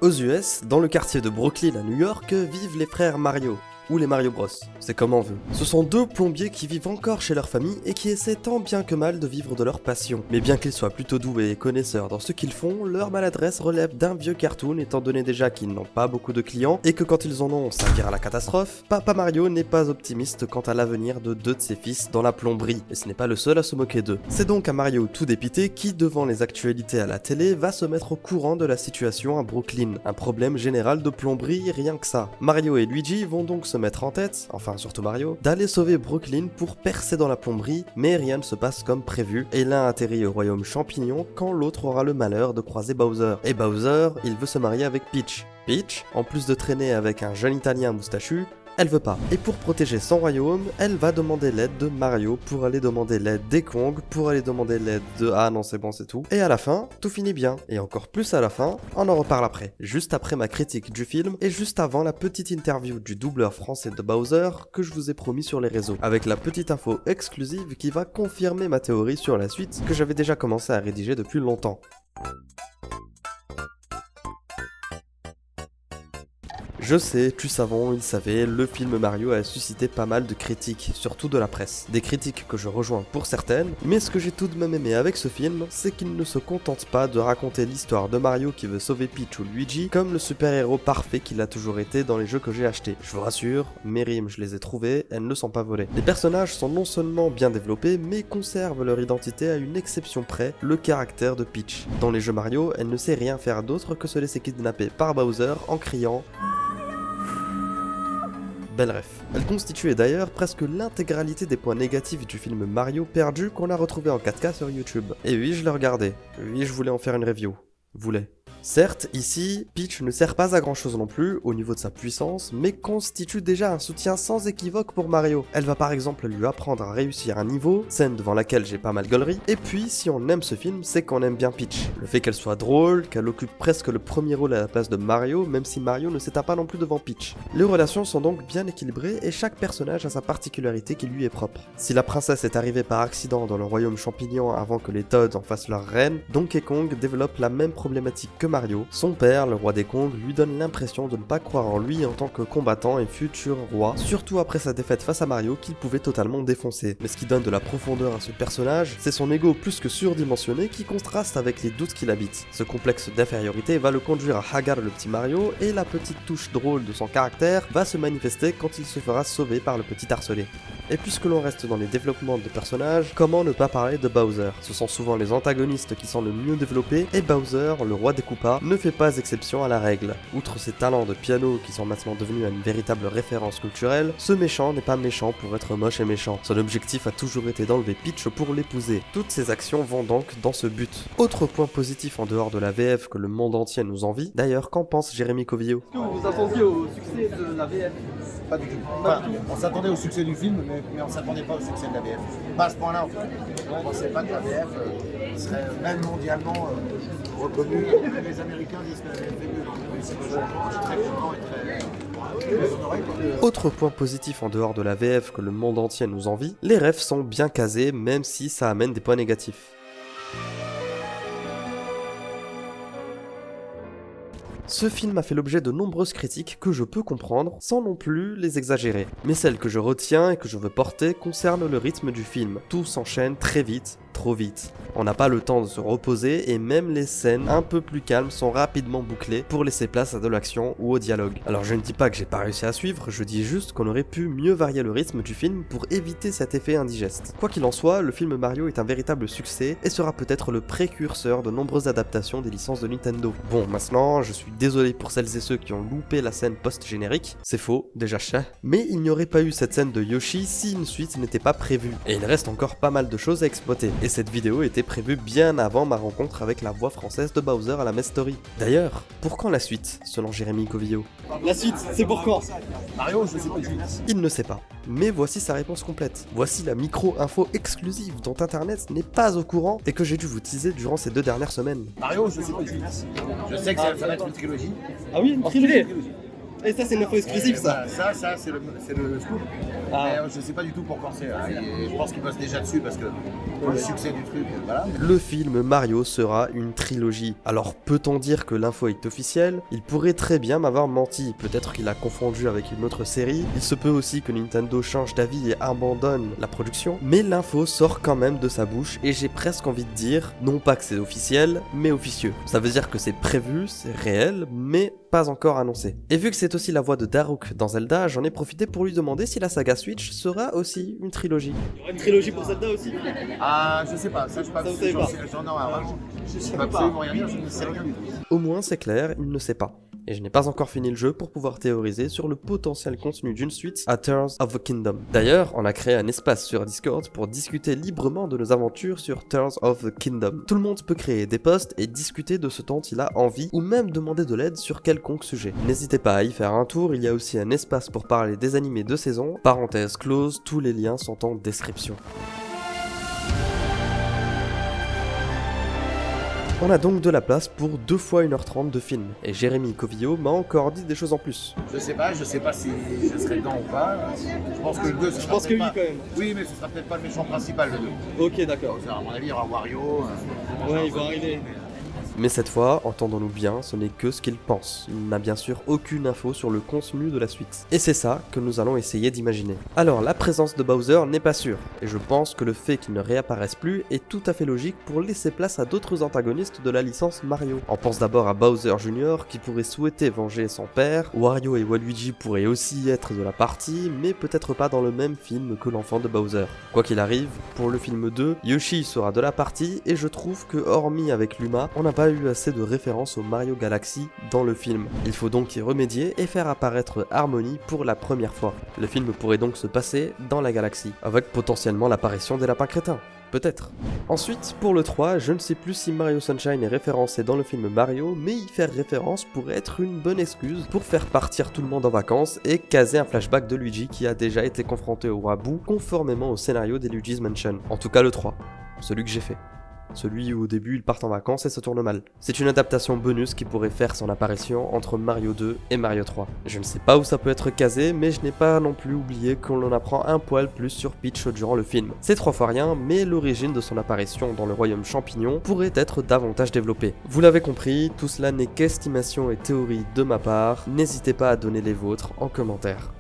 Aux US, dans le quartier de Brooklyn à New York, vivent les frères Mario, ou les Mario Bros, c'est comme on veut. Ce sont deux plombiers qui vivent encore chez leur famille et qui essaient tant bien que mal de vivre de leur passion. Mais bien qu'ils soient plutôt doués et connaisseurs dans ce qu'ils font, leur maladresse relève d'un vieux cartoon étant donné déjà qu'ils n'ont pas beaucoup de clients et que quand ils en ont, ça vire à la catastrophe. Papa Mario n'est pas optimiste quant à l'avenir de deux de ses fils dans la plomberie, et ce n'est pas le seul à se moquer d'eux. C'est donc à Mario tout dépité qui, devant les actualités à la télé, va se mettre au courant de la situation à Brooklyn, un problème général de plomberie, rien que ça. Mario et Luigi vont donc se mettre en tête, enfin surtout Mario, d'aller sauver Brooklyn pour percer dans la plomberie, mais rien ne se passe comme prévu, et l'un atterrit au royaume champignon quand l'autre aura le malheur de croiser Bowser. Et Bowser, il veut se marier avec Peach. Peach, en plus de traîner avec un jeune italien moustachu, elle veut pas. Et pour protéger son royaume, elle va demander l'aide de Mario pour aller demander l'aide des Kong, pour aller demander l'aide de... Ah non c'est bon c'est tout. Et à la fin, tout finit bien. Et encore plus à la fin, on en reparle après. Juste après ma critique du film, et juste avant la petite interview du doubleur français de Bowser que je vous ai promis sur les réseaux. Avec la petite info exclusive qui va confirmer ma théorie sur la suite que j'avais déjà commencé à rédiger depuis longtemps. Je sais, tu savons, il savait, le film Mario a suscité pas mal de critiques, surtout de la presse. Des critiques que je rejoins pour certaines, mais ce que j'ai tout de même aimé avec ce film, c'est qu'il ne se contente pas de raconter l'histoire de Mario qui veut sauver Peach ou Luigi comme le super-héros parfait qu'il a toujours été dans les jeux que j'ai achetés. Je vous rassure, mes rimes je les ai trouvées, elles ne sont pas volées. Les personnages sont non seulement bien développés, mais conservent leur identité à une exception près, le caractère de Peach. Dans les jeux Mario, elle ne sait rien faire d'autre que se laisser kidnapper par Bowser en criant... Belle ref. Elle constituait d'ailleurs presque l'intégralité des points négatifs du film Mario perdu qu'on a retrouvé en 4K sur YouTube. Et oui, je l'ai regardé. Oui, je voulais en faire une review. Voulais. Certes, ici, Peach ne sert pas à grand chose non plus au niveau de sa puissance, mais constitue déjà un soutien sans équivoque pour Mario. Elle va par exemple lui apprendre à réussir un niveau, scène devant laquelle j'ai pas mal gueulerie, et puis si on aime ce film, c'est qu'on aime bien Peach. Le fait qu'elle soit drôle, qu'elle occupe presque le premier rôle à la place de Mario, même si Mario ne s'éteint pas non plus devant Peach. Les relations sont donc bien équilibrées et chaque personnage a sa particularité qui lui est propre. Si la princesse est arrivée par accident dans le royaume champignon avant que les Toads en fassent leur reine, Donkey Kong développe la même problématique que Mario. Son père, le roi des Kong, lui donne l'impression de ne pas croire en lui en tant que combattant et futur roi, surtout après sa défaite face à Mario qu'il pouvait totalement défoncer. Mais ce qui donne de la profondeur à ce personnage, c'est son ego plus que surdimensionné qui contraste avec les doutes qu'il habite. Ce complexe d'infériorité va le conduire à Hagar le petit Mario, et la petite touche drôle de son caractère va se manifester quand il se fera sauver par le petit harcelé. Et puisque l'on reste dans les développements de personnages, comment ne pas parler de Bowser? Ce sont souvent les antagonistes qui sont le mieux développés, et Bowser, le roi des Koopas, ne fait pas exception à la règle. Outre ses talents de piano qui sont maintenant devenus une véritable référence culturelle, ce méchant n'est pas méchant pour être moche et méchant. Son objectif a toujours été d'enlever Peach pour l'épouser. Toutes ses actions vont donc dans ce but. Autre point positif en dehors de la VF que le monde entier nous envie, d'ailleurs qu'en pense Jérémy Covillo? Est-ce que vous vous attendiez au succès de la VF? Pas du tout. Enfin, on s'attendait au succès du film, mais on ne s'attendait pas au succès de la VF. Pas à ce point-là, en tout cas. On ne pensait pas que la VF serait même mondialement reconnue. Les Américains disent que la VF est mieux, donc je suis très content et très honoré. Autre point positif en dehors de la VF que le monde entier nous envie, les refs sont bien casés même si ça amène des points négatifs. Ce film a fait l'objet de nombreuses critiques que je peux comprendre, sans non plus les exagérer. Mais celles que je retiens et que je veux porter concernent le rythme du film. Tout s'enchaîne très vite, trop vite. On n'a pas le temps de se reposer et même les scènes un peu plus calmes sont rapidement bouclées pour laisser place à de l'action ou au dialogue. Alors je ne dis pas que j'ai pas réussi à suivre, je dis juste qu'on aurait pu mieux varier le rythme du film pour éviter cet effet indigeste. Quoi qu'il en soit, le film Mario est un véritable succès et sera peut-être le précurseur de nombreuses adaptations des licences de Nintendo. Bon, maintenant, je suis désolé pour celles et ceux qui ont loupé la scène post-générique, c'est faux, déjà chat, mais il n'y aurait pas eu cette scène de Yoshi si une suite n'était pas prévue. Et il reste encore pas mal de choses à exploiter, et cette vidéo était prévue bien avant ma rencontre avec la voix française de Bowser à la Mess Story. D'ailleurs, pour quand la suite, selon Jérémy Covillo? La suite, c'est pour quand? Mario, je sais pas du tout. Il ne sait pas. Mais voici sa réponse complète. Voici la micro-info exclusive dont Internet n'est pas au courant et que j'ai dû vous teaser durant ces 2 dernières semaines. Mario, je sais pas du tout. Je sais que ça va être une trilogie. Ah oui, une trilogie. Et ça, c'est une info exclusive, ça. Ça, c'est le scoop. Ah. Mais je sais pas du tout pour quand c'est. Je pense qu'ils bossent déjà dessus parce que pour le succès du truc, voilà. Le film Mario sera une trilogie. Alors peut-on dire que l'info est officielle? Il pourrait très bien m'avoir menti, peut-être qu'il a confondu avec une autre série, il se peut aussi que Nintendo change d'avis et abandonne la production, mais l'info sort quand même de sa bouche et j'ai presque envie de dire, non pas que c'est officiel, mais officieux. Ça veut dire que c'est prévu, c'est réel, mais pas encore annoncé. Et vu que c'est aussi la voix de Daruk dans Zelda, j'en ai profité pour lui demander si la saga Switch sera aussi une trilogie. Il y aura une trilogie pour Zelda aussi. Ah, je sais pas, ça je sais pas. Ça, vous savez pas. J'en ai je sais absolument rien, je ne sais rien du tout. Au moins c'est clair, il ne sait pas. Et je n'ai pas encore fini le jeu pour pouvoir théoriser sur le potentiel contenu d'une suite à Tears of the Kingdom. D'ailleurs, on a créé un espace sur Discord pour discuter librement de nos aventures sur Tears of the Kingdom. Tout le monde peut créer des posts et discuter de ce dont il a envie ou même demander de l'aide sur quelconque sujet. N'hésitez pas à y faire un tour, il y a aussi un espace pour parler des animés de saison. Parenthèse close, tous les liens sont en description. On a donc de la place pour 2 fois 1h30 de film, et Jérémy Covillo m'a encore dit des choses en plus. Je sais pas si je serai dedans ou pas. Je pense que le 2, Je pense que oui, quand même. Oui, mais ce sera peut-être pas le méchant principal, le 2. Ok, d'accord. À mon avis, il y aura Wario. Ouais, il va arriver. Mais cette fois, entendons-nous bien, ce n'est que ce qu'il pense. Il n'a bien sûr aucune info sur le contenu de la suite. Et c'est ça que nous allons essayer d'imaginer. Alors, la présence de Bowser n'est pas sûre, et je pense que le fait qu'il ne réapparaisse plus est tout à fait logique pour laisser place à d'autres antagonistes de la licence Mario. On pense d'abord à Bowser Jr. qui pourrait souhaiter venger son père, Wario et Waluigi pourraient aussi être de la partie, mais peut-être pas dans le même film que l'enfant de Bowser. Quoi qu'il arrive, pour le film 2, Yoshi sera de la partie, et je trouve que hormis avec Luma, on n'a pas eu assez de références au Mario Galaxy dans le film. Il faut donc y remédier et faire apparaître Harmony pour la première fois. Le film pourrait donc se passer dans la galaxie, avec potentiellement l'apparition des lapins crétins. Peut-être. Ensuite, pour le 3, je ne sais plus si Mario Sunshine est référencé dans le film Mario, mais y faire référence pourrait être une bonne excuse pour faire partir tout le monde en vacances et caser un flashback de Luigi qui a déjà été confronté au roi Boo, conformément au scénario des Luigi's Mansion. En tout cas le 3, celui que j'ai fait. Celui où au début ils partent en vacances et ça tourne mal. C'est une adaptation bonus qui pourrait faire son apparition entre Mario 2 et Mario 3. Je ne sais pas où ça peut être casé, mais je n'ai pas non plus oublié qu'on en apprend un poil plus sur Peach durant le film. C'est 3 fois rien, mais l'origine de son apparition dans le royaume champignon pourrait être davantage développée. Vous l'avez compris, tout cela n'est qu'estimation et théorie de ma part, n'hésitez pas à donner les vôtres en commentaire.